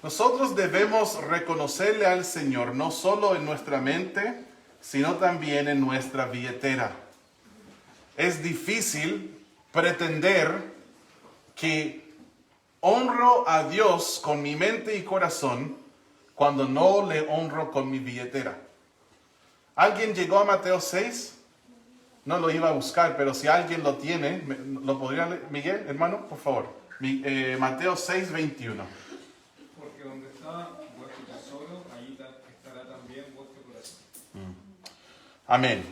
Nosotros debemos reconocerle al Señor no solo en nuestra mente, sino también en nuestra billetera. Es difícil pretender que honro a Dios con mi mente y corazón cuando no le honro con mi billetera. ¿Alguien llegó a Mateo 6? No lo iba a buscar, pero si alguien lo tiene, ¿lo podría leer? Miguel, hermano, por favor. Mateo 6:21. Porque donde está vuestro tesoro, allí estará también vuestro corazón. Amén.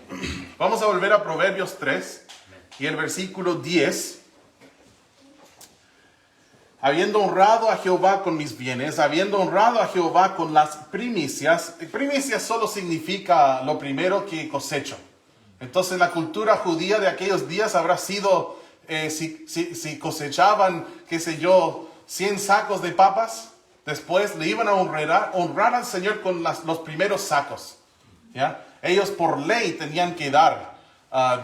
Vamos a volver a Proverbios 3 y el versículo 10. Habiendo honrado a Jehová con mis bienes, habiendo honrado a Jehová con las primicias. Primicias solo significa lo primero que cosecho. Entonces la cultura judía de aquellos días habrá sido, si cosechaban, qué sé yo, 100 sacos de papas, después le iban a honrar al Señor con los primeros sacos. ¿Ya? Ellos por ley tenían que dar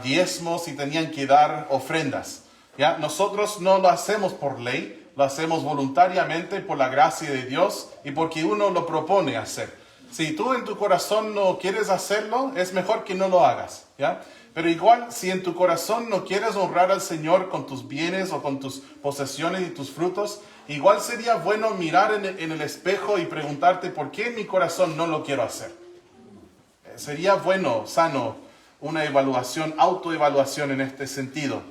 diezmos y tenían que dar ofrendas. ¿Ya? Nosotros no lo hacemos por ley, lo hacemos voluntariamente por la gracia de Dios y porque uno lo propone hacer. Si tú en tu corazón no quieres hacerlo, es mejor que no lo hagas, ¿ya? Pero igual, si en tu corazón no quieres honrar al Señor con tus bienes o con tus posesiones y tus frutos, igual sería bueno mirar en el espejo y preguntarte por qué en mi corazón no lo quiero hacer. Sería bueno, sano, una evaluación, autoevaluación en este sentido.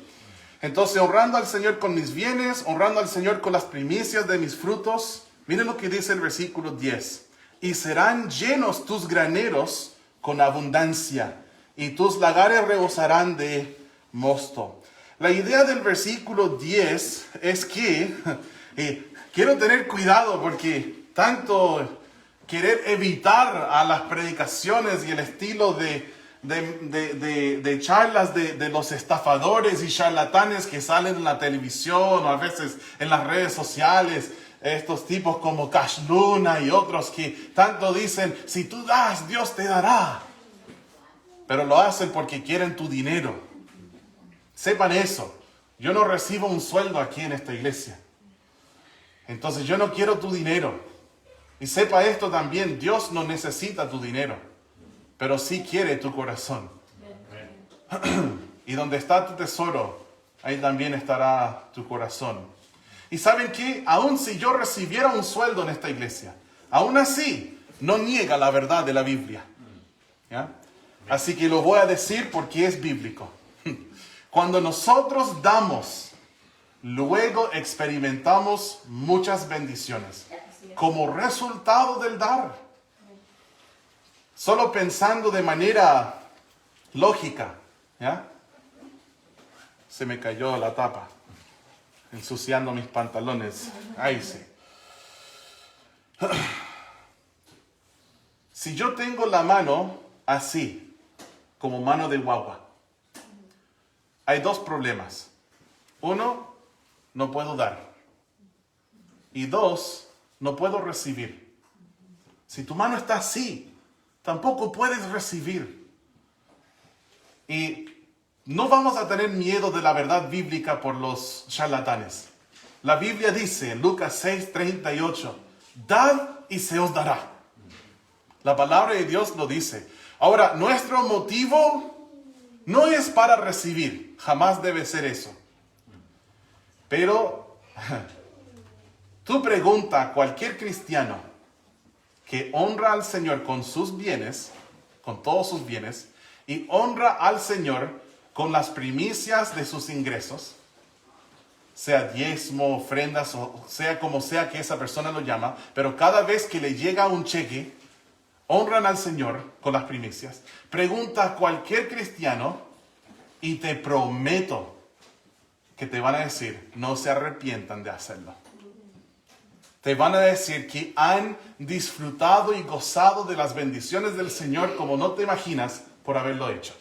Entonces, honrando al Señor con mis bienes, honrando al Señor con las primicias de mis frutos, miren lo que dice el versículo 10. Y serán llenos tus graneros con abundancia, y tus lagares rebosarán de mosto. La idea del versículo 10 es que quiero tener cuidado porque tanto querer evitar a las predicaciones y el estilo de charlas de los estafadores y charlatanes que salen en la televisión o a veces en las redes sociales. Estos tipos como Cash Luna y otros que tanto dicen, si tú das, Dios te dará. Pero lo hacen porque quieren tu dinero. Sepan eso. Yo no recibo un sueldo aquí en esta iglesia. Entonces yo no quiero tu dinero. Y sepa esto también, Dios no necesita tu dinero, pero sí quiere tu corazón. Y donde está tu tesoro, ahí también estará tu corazón. Y ¿saben qué? Aun si yo recibiera un sueldo en esta iglesia, aún así no niega la verdad de la Biblia. ¿Ya? Así que lo voy a decir porque es bíblico. Cuando nosotros damos, luego experimentamos muchas bendiciones como resultado del dar. Solo pensando de manera lógica, ¿ya? Se me cayó la tapa, ensuciando mis pantalones. Ahí sí. Si yo tengo la mano así, como mano de guagua, hay dos problemas. Uno, no puedo dar. Y dos, no puedo recibir. Si tu mano está así, tampoco puedes recibir. Y no vamos a tener miedo de la verdad bíblica por los charlatanes. La Biblia dice en Lucas 6:38, dad y se os dará. La palabra de Dios lo dice. Ahora, nuestro motivo no es para recibir, jamás debe ser eso. Pero Tú pregunta a cualquier cristiano que honra al Señor con sus bienes, con todos sus bienes, y honra al Señor con las primicias de sus ingresos, sea diezmo, ofrendas, o sea como sea que esa persona lo llama, pero cada vez que le llega un cheque, honran al Señor con las primicias. Pregunta a cualquier cristiano y te prometo que te van a decir, no se arrepientan de hacerlo. Te van a decir que han disfrutado y gozado de las bendiciones del Señor como no te imaginas por haberlo hecho.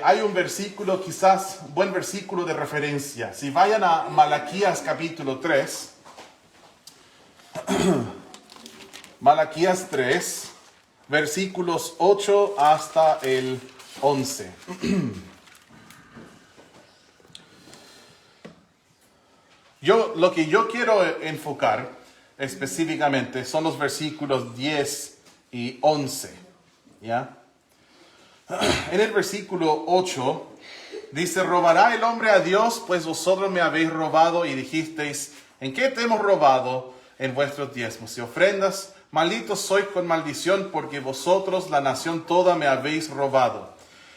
Hay un versículo, quizás buen versículo de referencia. Si vayan a Malaquías capítulo 3, Malaquías 3, versículos 8 hasta el 11. Lo que yo quiero enfocar específicamente son los versículos 10 y 11. ¿Ya? En el versículo 8 dice, ¿robará el hombre a Dios? Pues vosotros me habéis robado y dijisteis, ¿en qué te hemos robado? En vuestros diezmos y ofrendas. Malditos sois con maldición, porque vosotros, la nación toda, me habéis robado.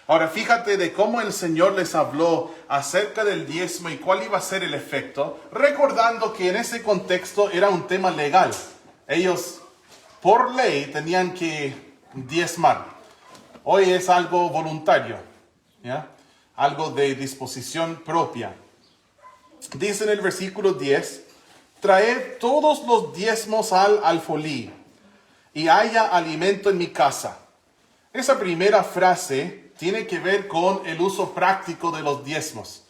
Ahora fíjate de cómo el Señor les habló acerca del diezmo y cuál iba a ser el efecto, recordando que en ese contexto era un tema legal. Ellos, por ley, tenían que diezmar. Hoy es algo voluntario, ¿ya? Algo de disposición propia. Dice en el versículo 10, traed todos los diezmos al alfolí, y haya alimento en mi casa. Esa primera frase tiene que ver con el uso práctico de los diezmos.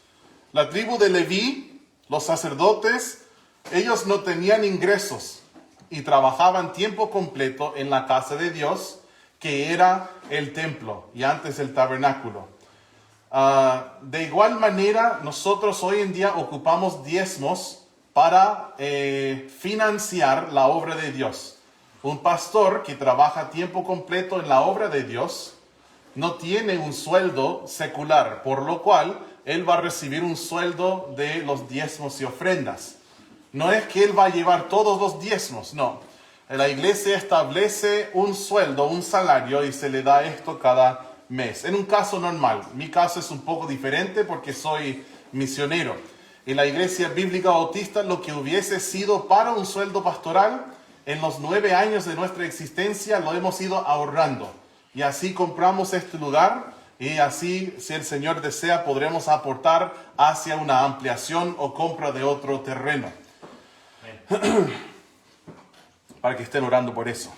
La tribu de Leví, los sacerdotes, ellos no tenían ingresos y trabajaban tiempo completo en la casa de Dios, que era el templo y antes el tabernáculo. De igual manera, nosotros hoy en día ocupamos diezmos para financiar la obra de Dios. Un pastor que trabaja tiempo completo en la obra de Dios no tiene un sueldo secular, por lo cual él va a recibir un sueldo de los diezmos y ofrendas. No es que él va a llevar todos los diezmos, no. La iglesia establece un sueldo, un salario, y se le da esto cada mes. En un caso normal. Mi caso es un poco diferente porque soy misionero. En la iglesia bíblica bautista, lo que hubiese sido para un sueldo pastoral, en los 9 años de nuestra existencia lo hemos ido ahorrando. Y así compramos este lugar y así, si el Señor desea, podremos aportar hacia una ampliación o compra de otro terreno. Para que estén orando por eso.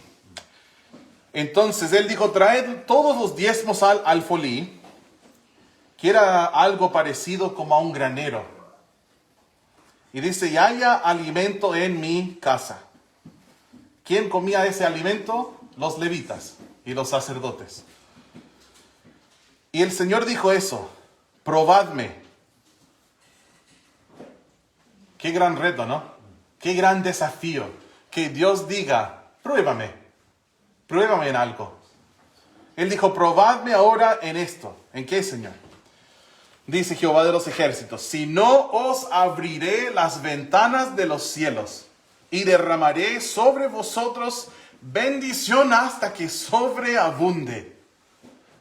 Entonces él dijo, traed todos los diezmos al alfolí, que era algo parecido como a un granero. Y dice, y haya alimento en mi casa. ¿Quién comía ese alimento? Los levitas y los sacerdotes. Y el Señor dijo eso, probadme. Qué gran reto, ¿no? Qué gran desafío. Que Dios diga, pruébame en algo. Él dijo, probadme ahora en esto. ¿En qué, Señor? Dice Jehová de los ejércitos, si no os abriré las ventanas de los cielos y derramaré sobre vosotros bendición hasta que sobreabunde.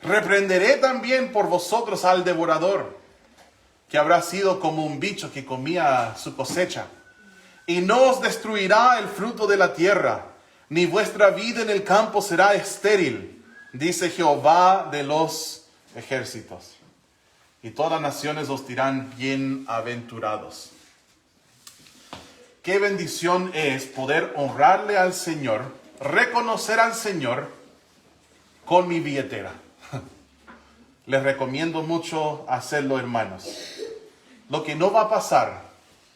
Reprenderé también por vosotros al devorador, que habrá sido como un bicho que comía su cosecha. Y no os destruirá el fruto de la tierra, ni vuestra vida en el campo será estéril, dice Jehová de los ejércitos. Y todas las naciones os dirán bienaventurados. Qué bendición es poder honrarle al Señor, reconocer al Señor con mi billetera. Les recomiendo mucho hacerlo, hermanos. Lo que no va a pasar,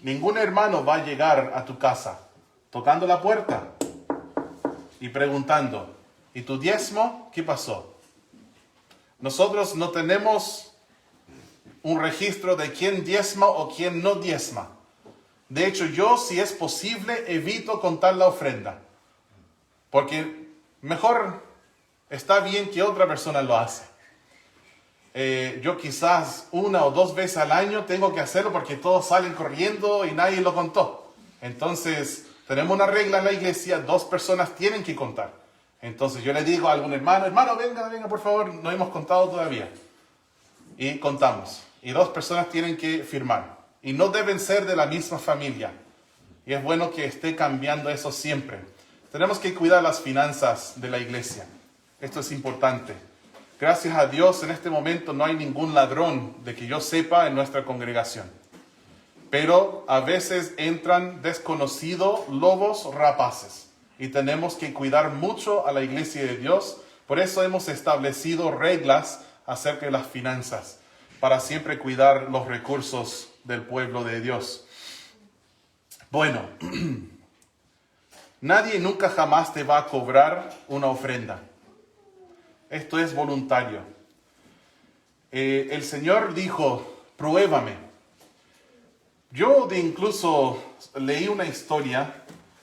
ningún hermano va a llegar a tu casa tocando la puerta y preguntando, ¿y tu diezmo qué pasó? Nosotros no tenemos un registro de quién diezma o quién no diezma. De hecho, yo, si es posible, evito contar la ofrenda. Porque mejor está bien que otra persona lo hace. Yo quizás 1 o 2 veces al año tengo que hacerlo porque todos salen corriendo y nadie lo contó. Entonces, tenemos una regla en la iglesia, 2 personas tienen que contar. Entonces yo le digo a algún hermano, venga por favor, no hemos contado todavía. Y contamos. Y 2 personas tienen que firmar. Y no deben ser de la misma familia. Y es bueno que esté cambiando eso siempre. Tenemos que cuidar las finanzas de la iglesia. Esto es importante. Gracias a Dios, en este momento no hay ningún ladrón de que yo sepa en nuestra congregación. Pero a veces entran desconocidos lobos rapaces. Y tenemos que cuidar mucho a la iglesia de Dios. Por eso hemos establecido reglas acerca de las finanzas, para siempre cuidar los recursos del pueblo de Dios. Bueno, nadie nunca jamás te va a cobrar una ofrenda. Esto es voluntario. El Señor dijo, pruébame. Yo incluso leí una historia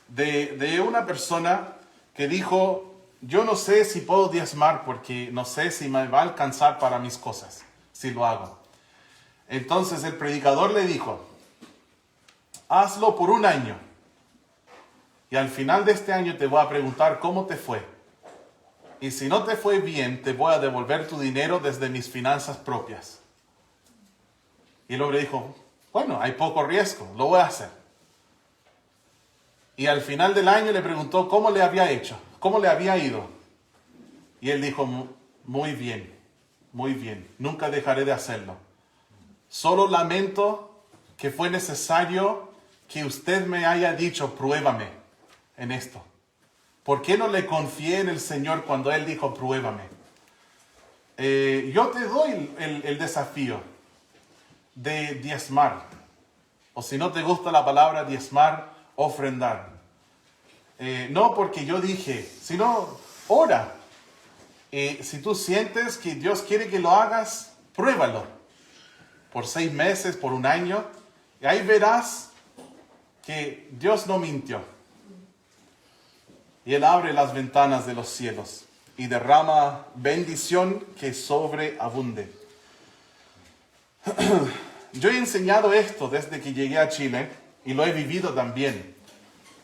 de una persona que dijo, yo no sé si puedo diezmar porque no sé si me va a alcanzar para mis cosas, si lo hago. Entonces el predicador le dijo, hazlo por 1 año. Y al final de este año te voy a preguntar cómo te fue. Y si no te fue bien, te voy a devolver tu dinero desde mis finanzas propias. Y el hombre dijo, bueno, hay poco riesgo, lo voy a hacer. Y al final del año le preguntó cómo le había hecho, cómo le había ido. Y él dijo, muy bien, nunca dejaré de hacerlo. Solo lamento que fue necesario que usted me haya dicho, pruébame en esto. ¿Por qué no le confié en el Señor cuando Él dijo, pruébame? Yo te doy el desafío de diezmar. O si no te gusta la palabra diezmar, ofrendar. No porque yo dije, sino ora. Si tú sientes que Dios quiere que lo hagas, pruébalo. Por 6 meses, por 1 año. Y ahí verás que Dios no mintió. Y Él abre las ventanas de los cielos y derrama bendición que sobreabunde. Yo he enseñado esto desde que llegué a Chile y lo he vivido también.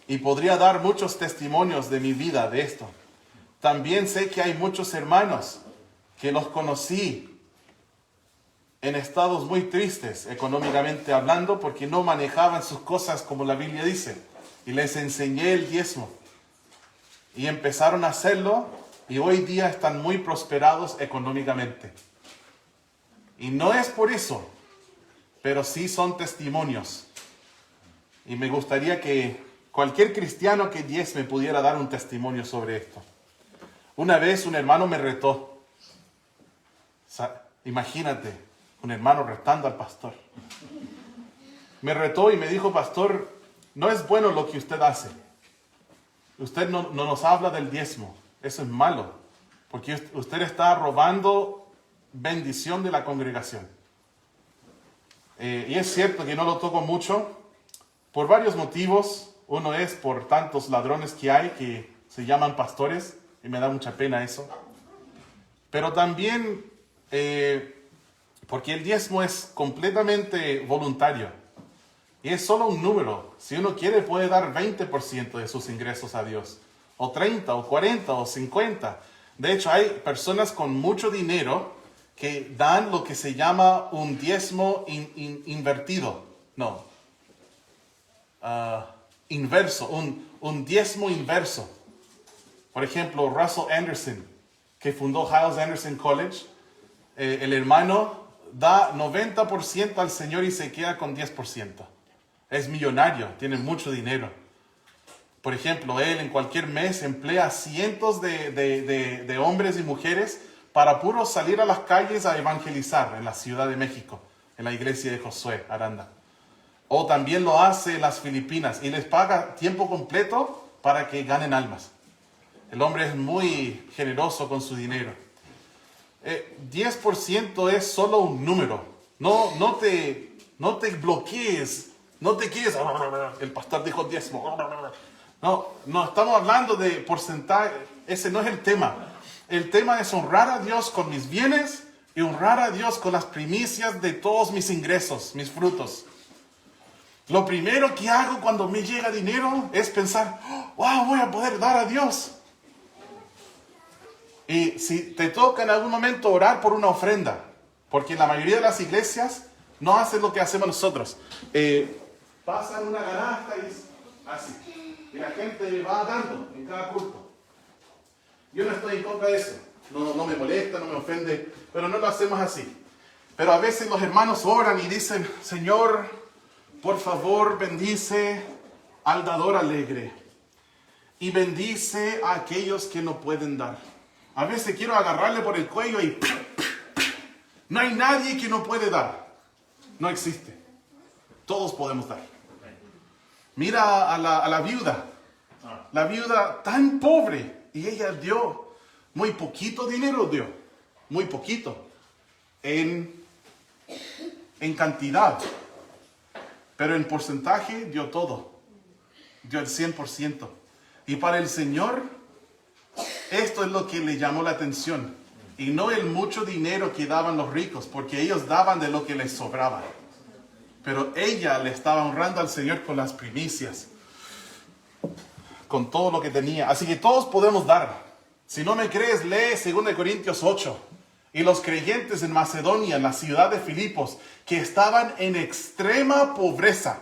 Y podría dar muchos testimonios de mi vida de esto. También sé que hay muchos hermanos que los conocí en estados muy tristes, económicamente hablando, porque no manejaban sus cosas como la Biblia dice. Y les enseñé el diezmo. Y empezaron a hacerlo y hoy día están muy prosperados económicamente. Y no es por eso, pero sí son testimonios. Y me gustaría que cualquier cristiano que diezme pudiera dar un testimonio sobre esto. Una vez un hermano me retó. Imagínate, un hermano retando al pastor. Me retó y me dijo, pastor, no es bueno lo que usted hace. Usted no nos habla del diezmo. Eso es malo. Porque usted está robando bendición de la congregación. Y es cierto que no lo toco mucho. Por varios motivos. Uno es por tantos ladrones que hay que se llaman pastores. Y me da mucha pena eso. Pero también porque el diezmo es completamente voluntario. Y es solo un número. Si uno quiere puede dar 20% de sus ingresos a Dios. O 30, o 40, o 50. De hecho, hay personas con mucho dinero que dan lo que se llama un diezmo invertido. No. Inverso. Un diezmo inverso. Por ejemplo, Russell Anderson, que fundó Hyles Anderson College. El hermano da 90% al Señor y se queda con 10%. Es millonario, tiene mucho dinero. Por ejemplo, él en cualquier mes emplea cientos de hombres y mujeres para puro salir a las calles a evangelizar en la Ciudad de México, en la iglesia de Josué Aranda. O también lo hace en las Filipinas y les paga tiempo completo para que ganen almas. El hombre es muy generoso con su dinero. 10% es solo un número. No te bloquees. No te quedes, el pastor dijo diezmo. No estamos hablando de porcentaje. Ese no es el tema. El tema es honrar a Dios con mis bienes y honrar a Dios con las primicias de todos mis ingresos, mis frutos. Lo primero que hago cuando me llega dinero es pensar, wow, voy a poder dar a Dios. Y si te toca en algún momento orar por una ofrenda, porque la mayoría de las iglesias no hacen lo que hacemos nosotros. Pasan una canasta y es así. Y la gente va dando en cada culto. Yo no estoy en contra de eso. No me molesta, no me ofende, pero no lo hacemos así. Pero a veces los hermanos oran y dicen, Señor, por favor, bendice al dador alegre. Y bendice a aquellos que no pueden dar. A veces quiero agarrarle por el cuello y... No hay nadie que no puede dar. No existe. Todos podemos dar. Mira a la viuda. La viuda tan pobre. Y ella dio muy poquito dinero, dio. Muy poquito. En cantidad. Pero en porcentaje dio todo. Dio el 100%. Y para el Señor, esto es lo que le llamó la atención. Y no el mucho dinero que daban los ricos, porque ellos daban de lo que les sobraba. Pero ella le estaba honrando al Señor con las primicias, con todo lo que tenía. Así que todos podemos dar. Si no me crees, lee 2 Corintios 8. Y los creyentes en Macedonia, en la ciudad de Filipos, que estaban en extrema pobreza.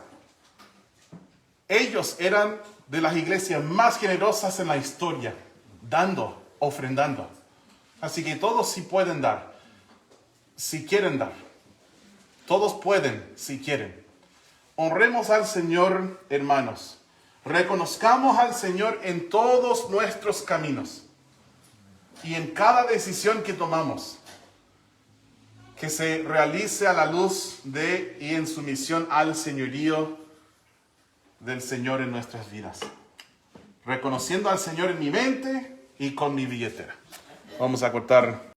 Ellos eran de las iglesias más generosas en la historia, dando, ofrendando. Así que todos sí pueden dar, si quieren dar. Todos pueden, si quieren. Honremos al Señor, hermanos. Reconozcamos al Señor en todos nuestros caminos. Y en cada decisión que tomamos, que se realice a la luz de y en sumisión al señorío del Señor en nuestras vidas. Reconociendo al Señor en mi mente y con mi billetera. Vamos a cortar